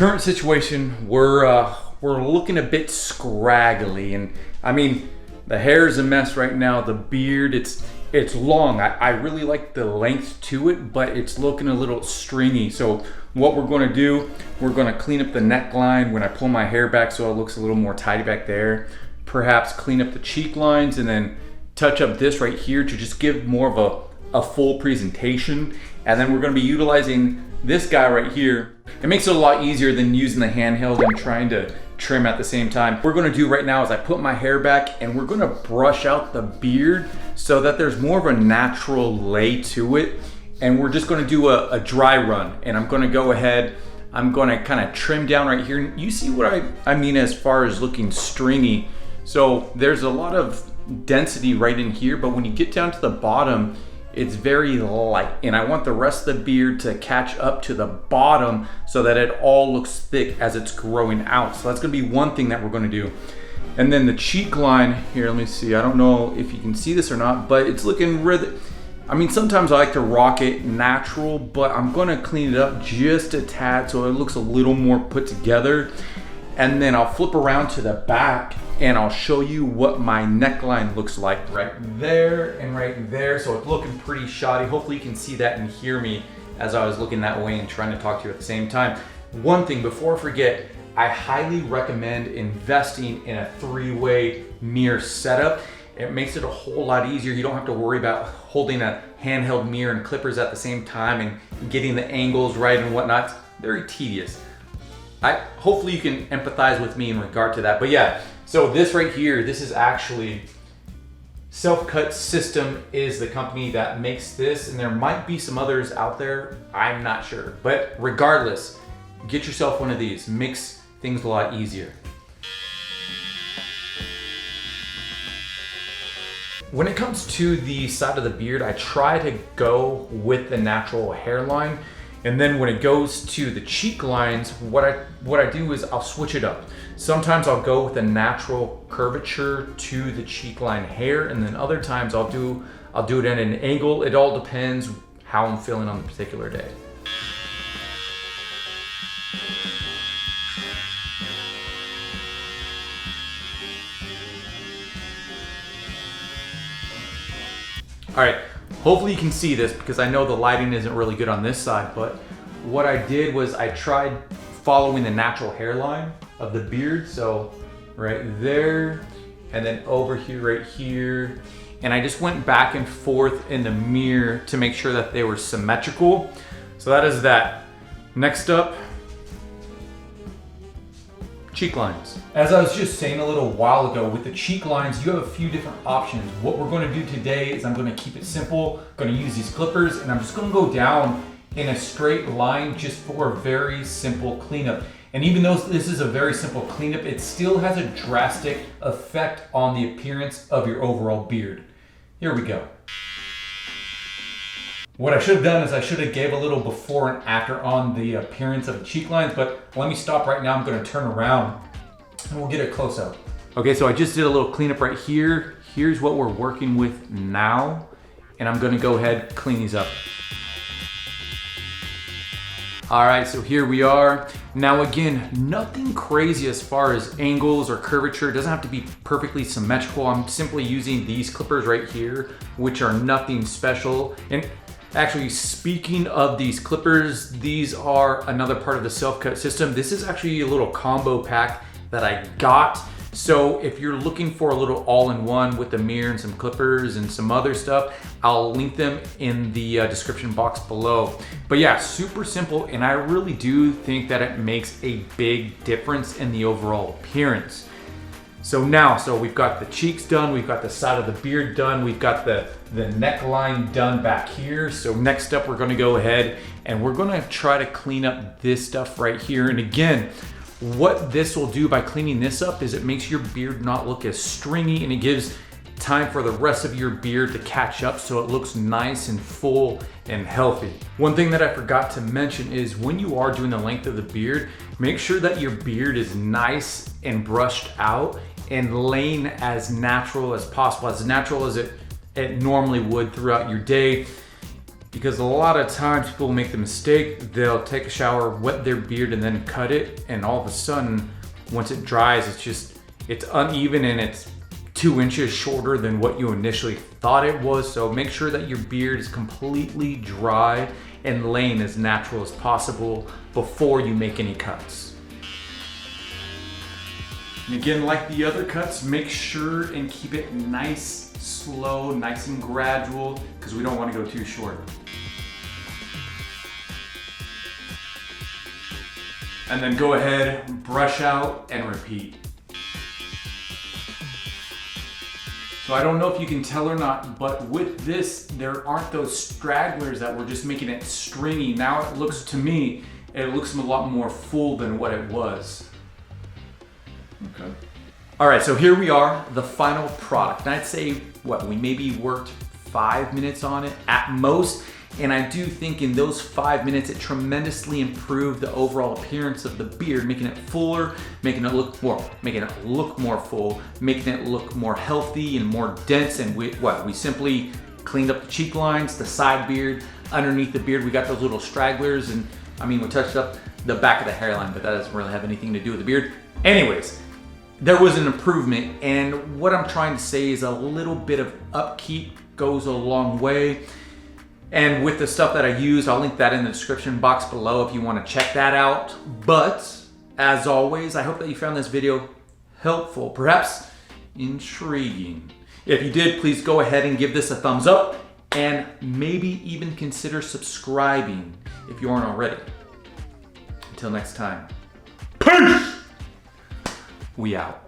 current situation, we're looking a bit scraggly, and I mean, the hair is a mess right now. The beard, it's long. I really like the length to it, but it's looking a little stringy. So what we're going to do, we're going to clean up the neckline when I pull my hair back so it looks a little more tidy back there. Perhaps clean up the cheek lines and then touch up this right here to just give more of a full presentation. And then we're going to be utilizing this guy right here. It makes it a lot easier than using the handheld and trying to trim at the same time. What we're going to do right now is I put my hair back and we're going to brush out the beard so that there's more of a natural lay to it. And we're just going to do a dry run, and I'm going to go ahead, I'm going to kind of trim down right here. You see what I mean as far as looking stringy. So there's a lot of density right in here, but when you get down to the bottom, it's very light, and I want the rest of the beard to catch up to the bottom so that it all looks thick as it's growing out. So that's gonna be one thing that we're gonna do. And then the cheek line here, let me see, I don't know if you can see this or not, but it's looking really, I mean, sometimes I like to rock it natural, but I'm gonna clean it up just a tad so it looks a little more put together. And then I'll flip around to the back and I'll show you what my neckline looks like right there and right there. So it's looking pretty shoddy. Hopefully you can see that and hear me as I was looking that way and trying to talk to you at the same time. One thing before I forget, I highly recommend investing in a 3-way mirror setup. It makes it a whole lot easier. You don't have to worry about holding a handheld mirror and clippers at the same time and getting the angles right and whatnot. It's very tedious. Hopefully you can empathize with me in regard to that. But yeah, so this right here, this is actually Self-Cut System is the company that makes this, and there might be some others out there, I'm not sure. But regardless, get yourself one of these. Makes things a lot easier. When it comes to the side of the beard, I try to go with the natural hairline. And then when it goes to the cheek lines, what I do is I'll switch it up. Sometimes I'll go with a natural curvature to the cheek line hair, and then other times I'll do it at an angle. It all depends how I'm feeling on the particular day. All right. Hopefully you can see this because I know the lighting isn't really good on this side, but what I did was I tried following the natural hairline of the beard. So right there, and then over here, right here. And I just went back and forth in the mirror to make sure that they were symmetrical. So that is that. Next up, cheek lines. As I was just saying a little while ago, with the cheek lines, you have a few different options. What we're going to do today is I'm going to keep it simple. I'm going to use these clippers, and I'm just going to go down in a straight line just for a very simple cleanup. And even though this is a very simple cleanup, it still has a drastic effect on the appearance of your overall beard. Here we go. What I should have done is I should have gave a little before and after on the appearance of the cheek lines, but let me stop right now. I'm going to turn around and we'll get a close up. Okay, so I just did a little cleanup right here. Here's what we're working with now, and I'm going to go ahead and clean these up. All right, so here we are. Now again, nothing crazy as far as angles or curvature. It doesn't have to be perfectly symmetrical. I'm simply using these clippers right here, which are nothing special. And actually, speaking of these clippers, these are another part of the Self-Cut system. This is actually a little combo pack that I got. So if you're looking for a little all-in-one with the mirror and some clippers and some other stuff, I'll link them in the description box below. But yeah, super simple, and I really do think that it makes a big difference in the overall appearance. So we've got the cheeks done, we've got the side of the beard done, we've got the neckline done back here. So next up, we're gonna go ahead and we're gonna try to clean up this stuff right here. And again, what this will do by cleaning this up is it makes your beard not look as stringy, and it gives time for the rest of your beard to catch up so it looks nice and full and healthy. One thing that I forgot to mention is when you are doing the length of the beard, make sure that your beard is nice and brushed out and laying as natural as possible, as natural as it normally would throughout your day. Because a lot of times people make the mistake, they'll take a shower, wet their beard, and then cut it, and all of a sudden, once it dries, it's uneven and it's 2 inches shorter than what you initially thought it was. So make sure that your beard is completely dry and laying as natural as possible before you make any cuts. And again, like the other cuts, make sure and keep it nice, slow, nice and gradual, because we don't want to go too short. And then go ahead, brush out, and repeat. So I don't know if you can tell or not, but with this, there aren't those stragglers that were just making it stringy. Now it looks, to me, it looks a lot more full than what it was. Okay. All right, so here we are, the final product. And I'd say, we maybe worked 5 minutes on it at most. And I do think in those 5 minutes, it tremendously improved the overall appearance of the beard, making it fuller, making it look more full, making it look more healthy and more dense. And we simply cleaned up the cheek lines, the side beard, underneath the beard, we got those little stragglers, and I mean, we touched up the back of the hairline, but that doesn't really have anything to do with the beard. Anyways, there was an improvement, and what I'm trying to say is a little bit of upkeep goes a long way. And with the stuff that I use, I'll link that in the description box below if you want to check that out. But as always, I hope that you found this video helpful, perhaps intriguing. If you did, please go ahead and give this a thumbs up and maybe even consider subscribing if you aren't already. Until next time, peace! We out.